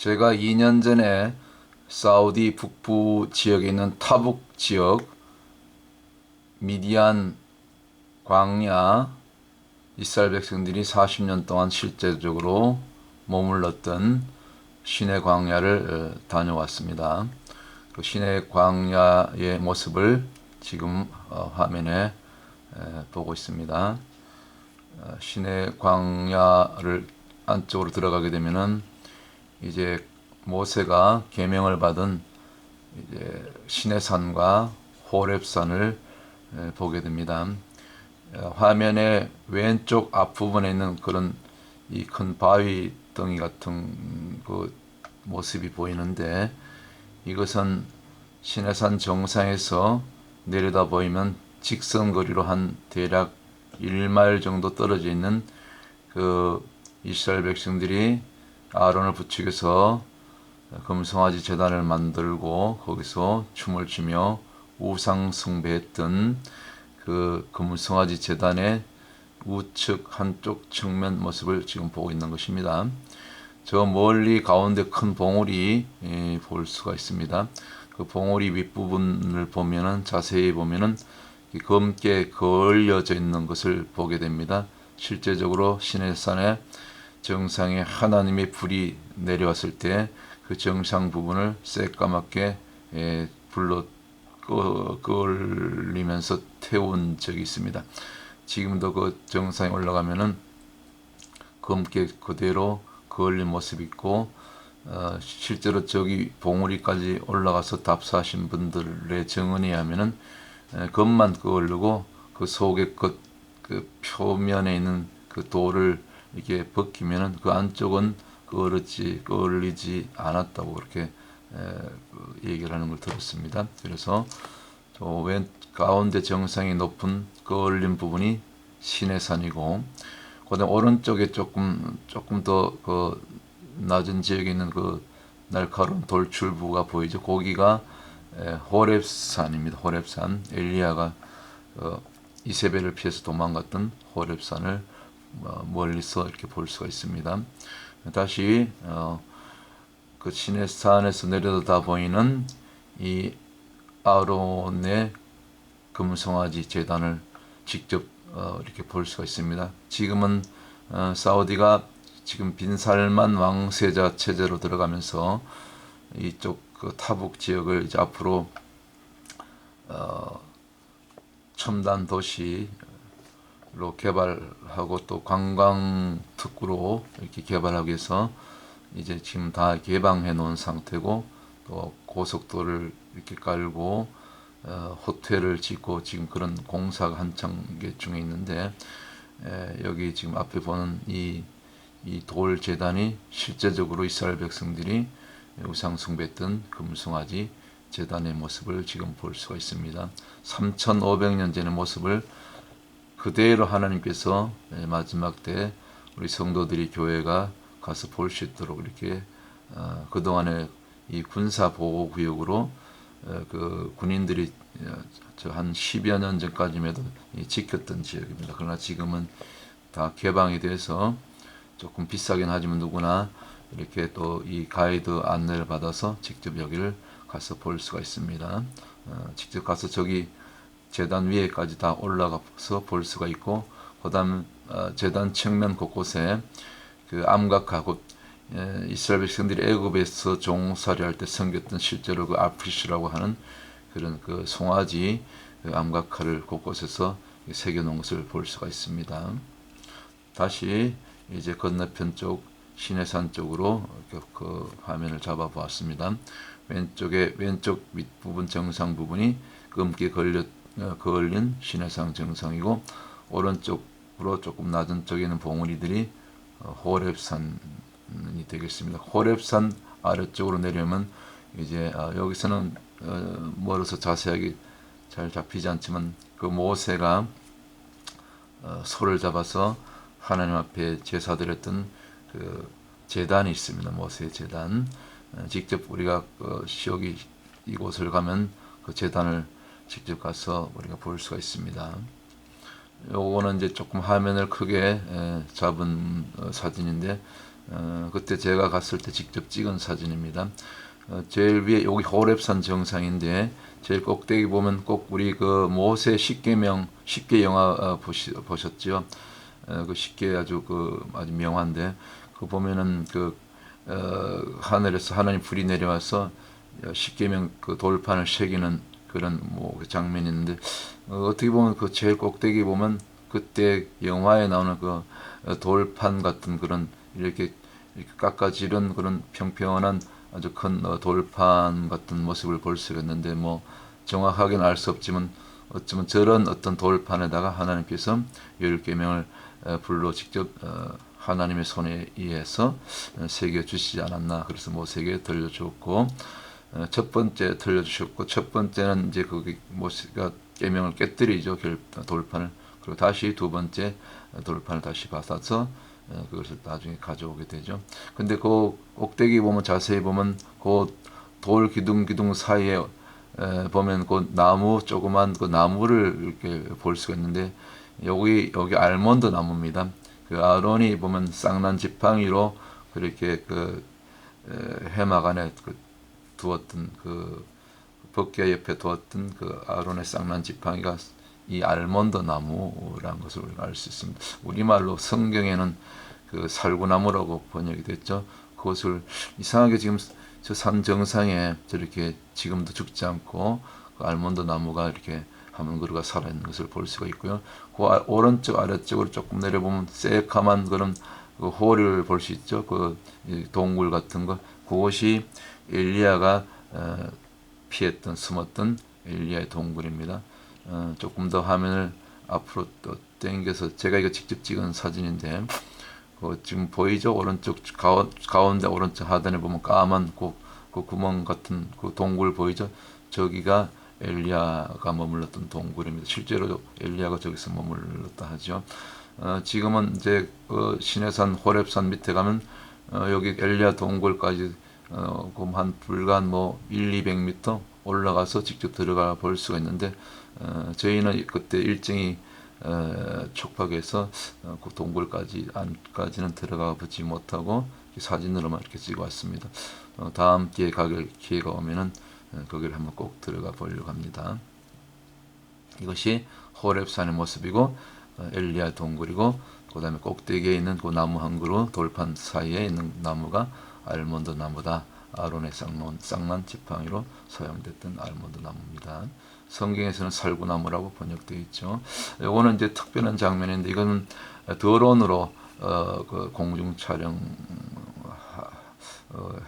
제가 2년 전에 사우디 북부 지역에 있는 타북 지역 미디안 광야 이스라엘 백성들이 40년 동안 실제적으로 머물렀던 시내 광야를 다녀왔습니다. 그 시내 광야의 모습을 지금 화면에 보고 있습니다. 시내 광야를 안쪽으로 들어가게 되면은 이제 모세가 계명을 받은 이제 시내산과 호렙산을 보게 됩니다. 화면의 왼쪽 앞부분에 있는 그런 이 큰 바위 덩이 같은 그 모습이 보이는데, 이것은 시내산 정상에서 내려다 보이면 직선거리로 한 대략 1마일 정도 떨어져 있는 그 이스라엘 백성들이 아론을 부축해서 금송아지 제단을 만들고 거기서 춤을 추며 우상 숭배했던 그 금송아지 제단의 우측 한쪽 측면 모습을 지금 보고 있는 것입니다. 저 멀리 가운데 큰 봉우리 볼 수가 있습니다. 그 봉우리 윗부분을 보면은, 자세히 보면은 검게 그을려져 있는 것을 보게 됩니다. 실제적으로 시내산의 정상에 하나님의 불이 내려왔을 때 그 정상 부분을 새까맣게 불로 끌리면서 태운 적이 있습니다. 지금도 그 정상에 올라가면은 검게 그대로 그을린 모습이 있고, 실제로 저기 봉우리까지 올라가서 답사하신 분들의 증언에 의하면은 검만 그을르고 그 속에 그 표면에 있는 그 돌을 이렇게 벗기면은 그 안쪽은 그을리지 않았다고 그렇게 얘기를 하는 걸 들었습니다. 그래서 왼 가운데 정상이 높은 그을린 부분이 시내산이고, 그다음 오른쪽에 조금 더 그 낮은 지역에 있는 그 날카로운 돌출부가 보이죠. 거기가 호렙산입니다. 호렙산, 엘리야가 이세벨을 피해서 도망갔던 호렙산을 멀리서 이렇게 볼 수가 있습니다. 다시 그 시내산에서 내려다 보이는 이 아론의 금송아지 제단을 직접 이렇게 볼 수가 있습니다. 지금은 사우디가 지금 빈살만 왕세자 체제로 들어가면서 이쪽 그 타북 지역을 이제 앞으로 첨단 도시로 개발하고 또 관광 특구로 이렇게 개발하기 위해서 이제 지금 다 개방해 놓은 상태고, 또 고속도로를 이렇게 깔고 호텔을 짓고 지금 그런 공사가 한창 중에 있는데, 여기 지금 앞에 보는 이 돌 제단이 실제적으로 이스라엘 백성들이 우상 숭배했던 금송아지 제단의 모습을 지금 볼 수가 있습니다. 3,500년 전의 모습을 그대로 하나님께서 마지막 때 우리 성도들이 교회가 가서 볼 수 있도록 이렇게 그동안에 이 군사 보호 구역으로 그 군인들이 한 10여 년 전까지만 해도 지켰던 지역입니다. 그러나 지금은 다 개방이 돼서 조금 비싸긴 하지만 누구나 이렇게 또 이 가이드 안내를 받아서 직접 여기를 가서 볼 수가 있습니다. 직접 가서 저기 제단 위에까지 다 올라가서 볼 수가 있고, 그다음 제단 측면 곳곳에 그 암각하고 이스라엘 백성들이 애굽에서 종살이 할 때 섬겼던 실제로 그 아프리시라고 하는 그런 그 송아지 그 암각화를 곳곳에서 새겨놓은 것을 볼 수가 있습니다. 다시 이제 건너편 쪽 시내산 쪽으로 그 화면을 잡아 보았습니다. 왼쪽 밑부분 정상 부분이 검게 그을린 시내산 정상이고, 오른쪽으로 조금 낮은 쪽에 있는 봉우리들이 호렙산이 되겠습니다. 호렙산 아래쪽으로 내려오면 이제 여기서는 멀어서 자세하게 잘 잡히지 않지만 그 모세가 소를 잡아서 하나님 앞에 제사드렸던 그 제단이 있습니다. 모세의 제단. 직접 우리가 여기 이곳을 가면 그 제단을 직접 가서 우리가 볼 수가 있습니다. 요거는 이제 조금 화면을 크게 잡은 사진인데, 그때 제가 갔을 때 직접 찍은 사진입니다. 제일 위에 여기 호렙산 정상인데 제일 꼭대기 보면 꼭 우리 그 모세 십계명 십계 영화 보셨죠? 그 십계 아주 아주 명화인데 그 보면은 하늘에서 하나님 불이 내려와서 십계명 그 돌판을 새기는 그런 그 장면이 있는데 어떻게 보면 그 제일 꼭대기 보면 그때 영화에 나오는 그 돌판 같은 그런 이렇게 깎아지른 그런 평평한 아주 큰 돌판 같은 모습을 볼 수가 있는데 뭐 정확하게는 알 수 없지만 어쩌면 저런 어떤 돌판에다가 하나님께서 열 계명을 불로 직접 하나님의 손에 의해서 새겨 주시지 않았나. 그래서 모세에게 들려주었고 첫 번째 들려주셨고 첫 번째는 이제 거기 모세가 계명을 깨뜨리죠. 돌판을. 그리고 다시 두 번째 돌판을 다시 받아서 그것을 나중에 가져오게 되죠. 근데 그 꼭대기 보면 자세히 보면 그 돌 기둥 사이에 보면 그 나무 조그만 그 나무를 이렇게 볼 수가 있는데 여기 알몬드 나무입니다. 그 아론이 보면 쌍난 지팡이로 그렇게 해막 안에 두었던 법궤 옆에 두었던 아론의 쌍난 지팡이가 이 알몬드 나무라는 것을 알 수 있습니다. 우리말로 성경에는 살구나무라고 번역이 됐죠. 그것을 이상하게 지금 저 산 정상에 저렇게 지금도 죽지 않고 알몬드 나무가 이렇게 한번 그루가 살아있는 것을 볼 수가 있고요. 그 오른쪽 아래쪽으로 조금 내려보면 새카만 그런 호를 볼 수 있죠. 동굴 같은 거. 그것이 엘리야가 피했던 숨었던 엘리야의 동굴입니다. 조금 더 화면을 앞으로 또 당겨서 제가 이거 직접 찍은 사진인데 지금 보이죠? 오른쪽 가운데 오른쪽 하단에 보면 까만 그 구멍 같은 그 동굴 보이죠? 저기가 엘리야가 머물렀던 동굴입니다. 실제로 엘리야가 저기서 머물렀다 하죠. 지금은 이제 시내산 호렙산 밑에 가면 여기 엘리야 동굴까지 한 불과 1-200m 올라가서 직접 들어가 볼 수가 있는데 저희는 그때 일정이 촉박해서 그 동굴까지는 들어가 보지 못하고 사진으로만 이렇게 찍어 왔습니다. 다음 기회가 오면은 거기를 한번 꼭 들어가 보려고 합니다. 이것이 호렙산의 모습이고 엘리야 동굴이고 그 다음에 꼭대기에 있는 그 나무 한 그루 돌판 사이에 있는 나무가 알몬드 나무다. 아론의 쌍난 지팡이로 사용됐던 알몬드 나무입니다. 성경에서는 살구나무라고 번역되어 있죠. 이거는 이제 특별한 장면인데 이거는 드론으로 공중 촬영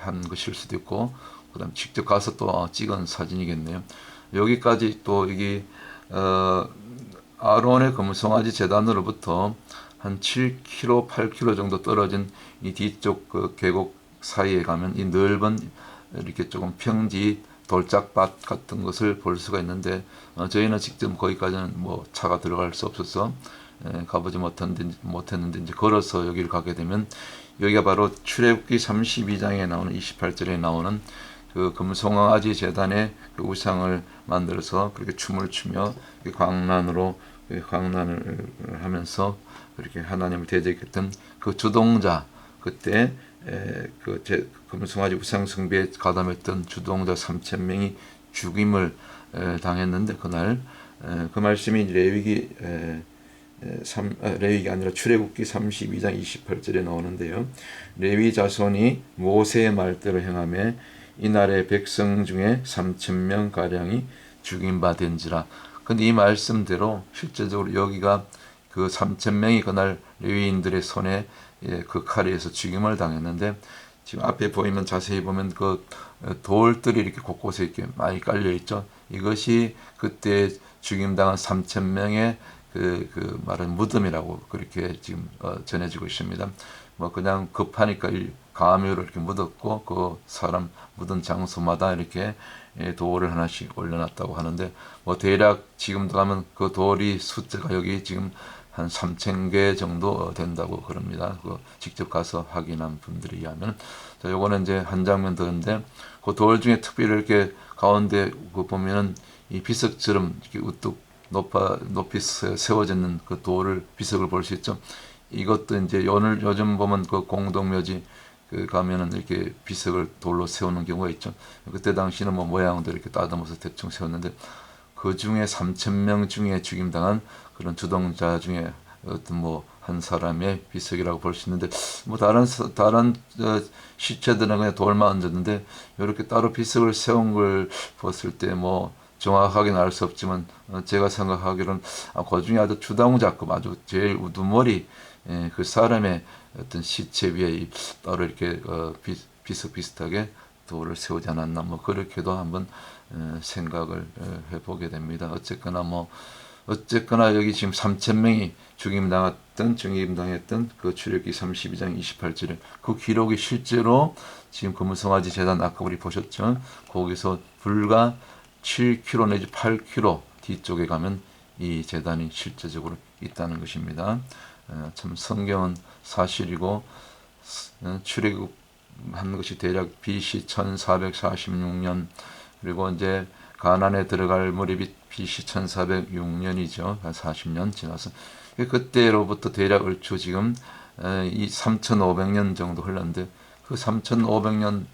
한 것일 수도 있고 그다음 직접 가서 또 찍은 사진이겠네요. 여기까지 또 여기 아론의 금송아지 제단으로부터 한 7km, 8km 정도 떨어진 이 뒤쪽 계곡 사이에 가면 이 넓은 이렇게 조금 평지 돌짝밭 같은 것을 볼 수가 있는데 저희는 직접 거기까지는 차가 들어갈 수 없어서 가보지 못했는데 이제 걸어서 여기를 가게 되면 여기가 바로 출애굽기 32장에 나오는 28절에 나오는 그 금송아지 제단의 그 우상을 만들어서 그렇게 춤을 추며 광란을 하면서 그렇게 하나님을 대적했던 그 주동자 그때 금송아지 우상 숭배에 가담했던 주동자 3,000명이 죽임을 당했는데 그날 그 말씀이 레위기 아니라 출애굽기 32장 28절에 나오는데요. 레위 자손이 모세의 말대로 행하며 이날의 백성 중에 3,000명 가량이 죽임받은지라. 근데 이 말씀대로 실제적으로 여기가 그 3,000명이 그날 레위인들의 손에 그 칼에서 죽임을 당했는데 지금 앞에 보이면 자세히 보면 그 돌들이 이렇게 곳곳에 이렇게 많이 깔려 있죠. 이것이 그때 죽임당한 3,000명의 그 말은 무덤이라고 그렇게 지금 전해지고 있습니다. 그냥 급하니까 가묘로 이렇게 묻었고 그 사람 묻은 장소마다 이렇게 돌을 하나씩 올려놨다고 하는데 대략 지금도 가면 그 돌이 숫자가 여기 지금 한 3,000개 정도 된다고 그럽니다. 직접 가서 확인한 분들에 의하면. 자, 요거는 이제 한 장면 더인데, 그 돌 중에 특별히 이렇게 가운데 보면은 이 비석처럼 이렇게 우뚝 높이 세워져 있는 그 비석을 볼 수 있죠. 이것도 이제 오늘 요즘 보면 그 공동묘지 그 가면은 이렇게 비석을 돌로 세우는 경우가 있죠. 그때 당시는 뭐 모양도 이렇게 따듬어서 대충 세웠는데 그 중에 3천 명 중에 죽임당한 그런 주동자 중에 어떤 뭐 한 사람의 비석이라고 볼 수 있는데 뭐 다른 시체들은 그냥 돌만 얹었는데 이렇게 따로 비석을 세운 걸 봤을 때 뭐 정확하게는 알 수 없지만 제가 생각하기로는 그 중에 아주 주동자급 아주 제일 우두머리 그 사람의 어떤 시체 위에 따로 이렇게 비슷비슷하게 돌을 세우지 않았나 뭐 그렇게도 한번 생각을 해보게 됩니다. 어쨌거나 여기 지금 3천 명이 죽임당했던 그 출애굽기 32장 28절에 그 기록이 실제로 지금 금송아지 재단 아까 우리 보셨죠? 거기서 불과 7km 내지 8km 뒤쪽에 가면 이 재단이 실제적으로 있다는 것입니다. 참 성경은 사실이고 출애굽한 것이 대략 BC 1446년 그리고 이제 가나안에 들어갈 무렵이 BC 1406년이죠. 한 40년 지나서 그때로부터 대략 얼추 지금 이 3500년 정도 흘렀는데 그 3500년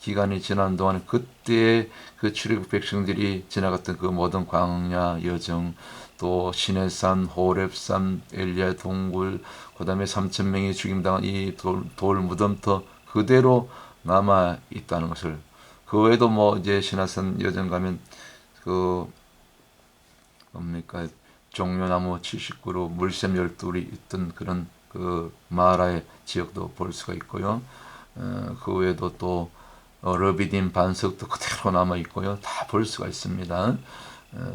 기간이 지난 동안 그때 그 출애굽 백성들이 지나갔던 그 모든 광야 여정 또 시내산, 호렙산, 엘리야 동굴 그다음에 3천 명이 죽임당한 이 돌 무덤터 그대로 남아 있다는 것을 그 외에도 뭐 이제 신화산 여정 가면 그 뭡니까 종려나무 79로 물샘 12이 있던 그런 그 마라의 지역도 볼 수가 있고요. 그 외에도 또 러비딘 반석도 그대로 남아 있고요. 다 볼 수가 있습니다.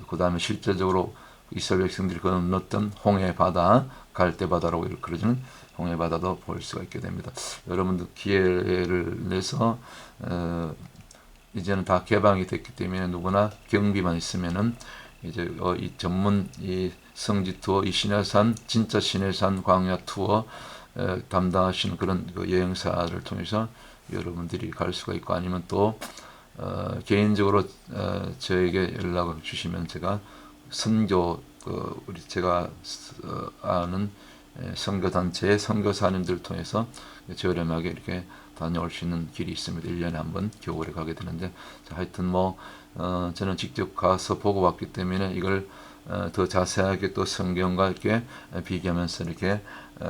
그 다음에 실제적으로 이스라엘 백성들이 건넜던 홍해 바다, 갈대 바다라고 그러지는 홍해 바다도 볼 수가 있게 됩니다. 여러분들 기회를 내서 이제는 다 개방이 됐기 때문에 누구나 경비만 있으면은 이제 이 전문 이 성지 투어, 이 신해산 진짜 신해산 광야 투어 담당하시는 그런 그 여행사를 통해서 여러분들이 갈 수가 있고 아니면 또 개인적으로 저에게 연락을 주시면 제가 선교 우리 제가 아는 선교단체의 선교사님들 통해서 저렴하게 이렇게 다녀올 수 있는 길이 있습니다. 1년에 한 번 겨울에 가게 되는데 하여튼 뭐 저는 직접 가서 보고 왔기 때문에 이걸 더 자세하게 또 성경과 이렇게 비교하면서 이렇게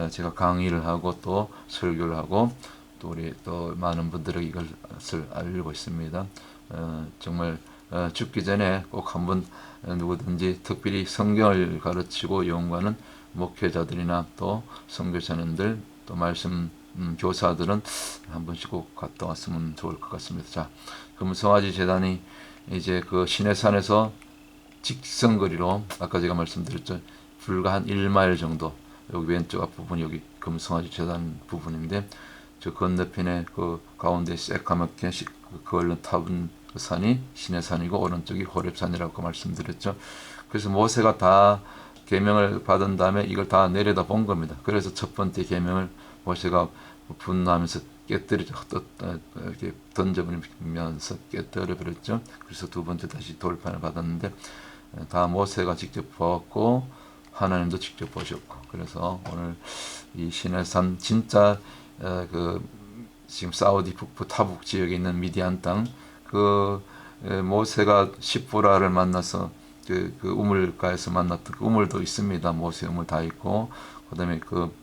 제가 강의를 하고 또 설교를 하고 또 우리 또 많은 분들에게 이것을 알리고 있습니다. 정말 죽기 전에 꼭 한번 누구든지 특별히 성경을 가르치고 연구하는 목회자들이나 또 선교사님들 또 말씀 교사들은 한 번씩 꼭 갔다 왔으면 좋을 것 같습니다. 자, 금송아지 재단이 이제 그 시내산에서 직선거리로 아까 제가 말씀드렸죠. 불과 한 1마일 정도 여기 왼쪽 앞부분 여기 금송아지 재단 부분인데 저 건너편에 그 가운데 새까맣게 그을른 타본 그 산이 시내산이고 오른쪽이 호렙산이라고 말씀드렸죠. 그래서 모세가 다 계명을 받은 다음에 이걸 다 내려다 본 겁니다. 그래서 첫 번째 계명을 모세가 분노하면서 깨뜨리죠. 이렇게 던져버리면서 깨뜨려 버렸죠. 그래서 두 번째 다시 돌판을 받았는데 다 모세가 직접 보았고 하나님도 직접 보셨고 그래서 오늘 이 시내산 진짜 그 지금 사우디 북부 타북 지역에 있는 미디안 땅 그 모세가 시프라를 만나서 그 우물가에서 만났던 그 우물도 있습니다. 모세 우물 다 있고 그다음에 그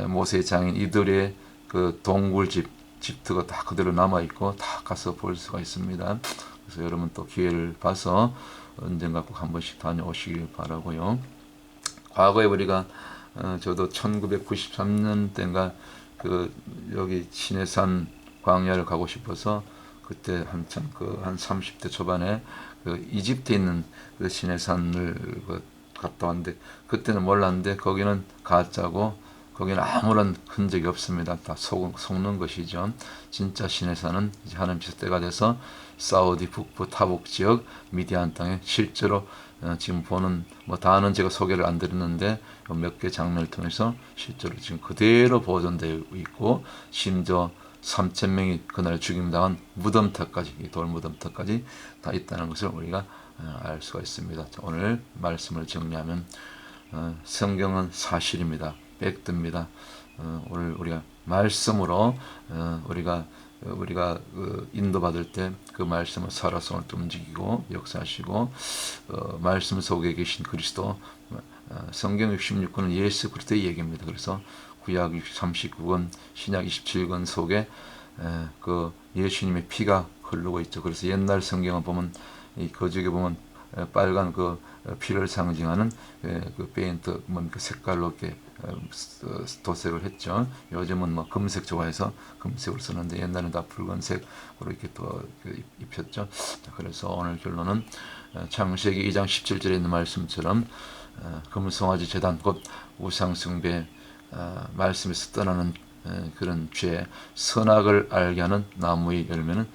모세의 장인 이들의 그 동굴집 집터가 다 그대로 남아 있고 다 가서 볼 수가 있습니다. 그래서 여러분 또 기회를 봐서 언젠가 꼭 한 번씩 다녀오시길 바라고요. 과거에 우리가 저도 1993년 때인가 그 여기 시내산 광야를 가고 싶어서 그때 한참 그 한 30대 초반에 그 이집트에 있는 그 시내산을 그 갔다 왔는데 그때는 몰랐는데 거기는 가짜고 거기는 아무런 흔적이 없습니다. 다 속는 것이죠. 진짜 시내산은 이제 하나님께서 때가 돼서 사우디 북부 타북 지역 미디안 땅에 실제로 지금 보는 뭐 다는 제가 소개를 안 드렸는데 몇 개 장면을 통해서 실제로 지금 그대로 보존되어 있고 심지어 3천 명이 그날 죽임당한 무덤터까지 이 돌 무덤터까지 다 있다는 것을 우리가 알 수가 있습니다. 오늘 말씀을 정리하면 성경은 사실입니다. 백듭니다. 오늘 우리가 말씀으로 우리가 그 인도받을 때 그 말씀을 살아서 오늘 또 움직이고 역사하시고 말씀 속에 계신 그리스도 성경 66권은 예수 그리스도의 얘기입니다. 그래서 구약 39권 신약 27권 속에 그 예수님의 피가 흐르고 있죠. 그래서 옛날 성경을 보면 이 거죽에 보면 빨간 그 피를 상징하는 그 페인트 그 색깔로 이렇게 도색을 했죠. 요즘은 뭐 금색 좋아해서 금색을 쓰는데 옛날에는 다 붉은색으로 이렇게 또 입혔죠. 그래서 오늘 결론은 창세기 2장 17절에 있는 말씀처럼 금송아지 제단 곧 우상숭배 말씀에서 떠나는 그런 죄 선악을 알게 하는 나무의 열매는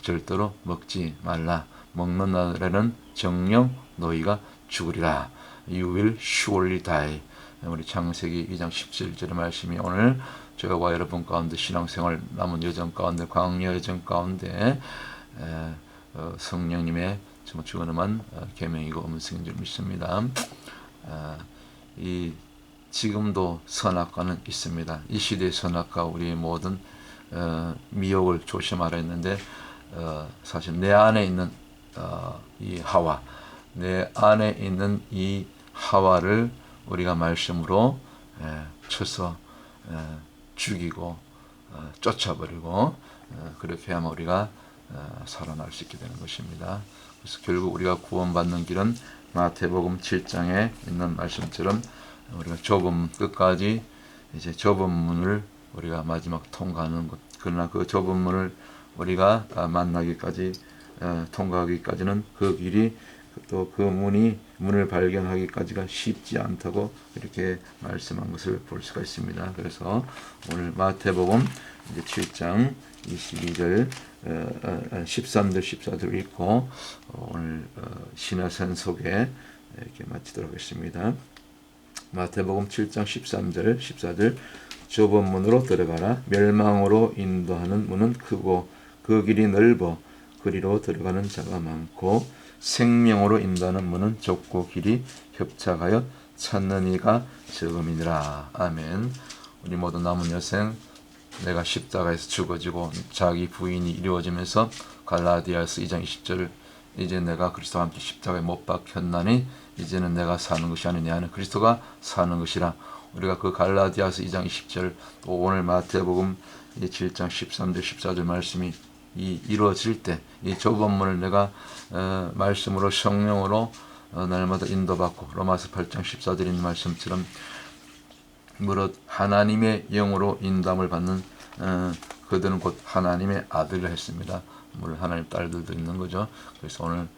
절대로 먹지 말라. 먹는 날에는 정령 너희가 죽으리라. You will surely die. 우리 창세기 2장 17절의 말씀이 오늘 저와 여러분 가운데 신앙생활 남은 여정 가운데 광야 여정 가운데 성령님의 주어놓은 계명이고 음성인 줄 믿습니다. 이 지금도 선악과는 있습니다. 이 시대의 선악과 우리의 모든 미혹을 조심하라 했는데 사실 내 안에 있는 이 하와, 내 안에 있는 이 하와를 우리가 말씀으로 쳐서 죽이고 쫓아버리고 그렇게 하면 우리가 살아날 수 있게 되는 것입니다. 그래서 결국 우리가 구원받는 길은 마태복음 7장에 있는 말씀처럼 우리가 좁은 끝까지 이제 좁은 문을 우리가 마지막 통과하는 것. 그러나 그 좁은 문을 우리가 만나기까지 통과하기까지는 그 길이 또 그 문을 발견하기까지가 쉽지 않다고 이렇게 말씀한 것을 볼 수가 있습니다. 그래서 오늘 마태복음 이제 7장 22절 13절 14절 읽고 오늘 신화산 속에 이렇게 마치도록 하겠습니다. 마태복음 7장 13절 14절 좁은 문으로 들어가라. 멸망으로 인도하는 문은 크고 그 길이 넓어 그리로 들어가는 자가 많고 생명으로 인도하는 문은 좁고 길이 협착하여 찾는 이가 적음이니라. 아멘. 우리 모두 남은 여생 내가 십자가에서 죽어지고 자기 부인이 이루어지면서 갈라디아서 2장 20절 이제 내가 그리스도와 함께 십자가에 못 박혔나니 이제는 내가 사는 것이 아니니 나는 그리스도가 사는 것이라. 우리가 그 갈라디아서 2장 20절 또 오늘 마태복음 7장 13절 14절 말씀이 이루어질 때 이 좁은 문을 내가 말씀으로 성령으로 날마다 인도받고 로마서 8장 14절 있는 말씀처럼 무릇 하나님의 영으로 인도함을 받는 그들은 곧 하나님의 아들을 했습니다. 물론 하나님 딸들도 있는 거죠. 그래서 오늘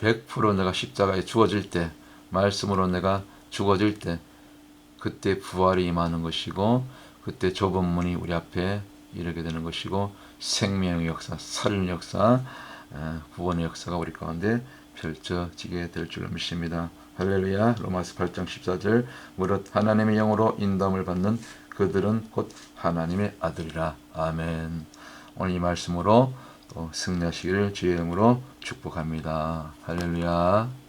100% 내가 십자가에 죽어질 때 말씀으로 내가 죽어질 때 그때 부활이 임하는 것이고 그때 좁은 문이 우리 앞에 이르게 되는 것이고 생명의 역사, 살인 역사, 구원의 역사가 우리 가운데 펼쳐지게 될 줄 믿습니다. 할렐루야. 로마서 8장 14절 무릇 하나님의 영으로 인도함을 받는 그들은 곧 하나님의 아들이라. 아멘. 오늘 이 말씀으로 또 승리하시기를 주의 이름으로 축복합니다. 할렐루야.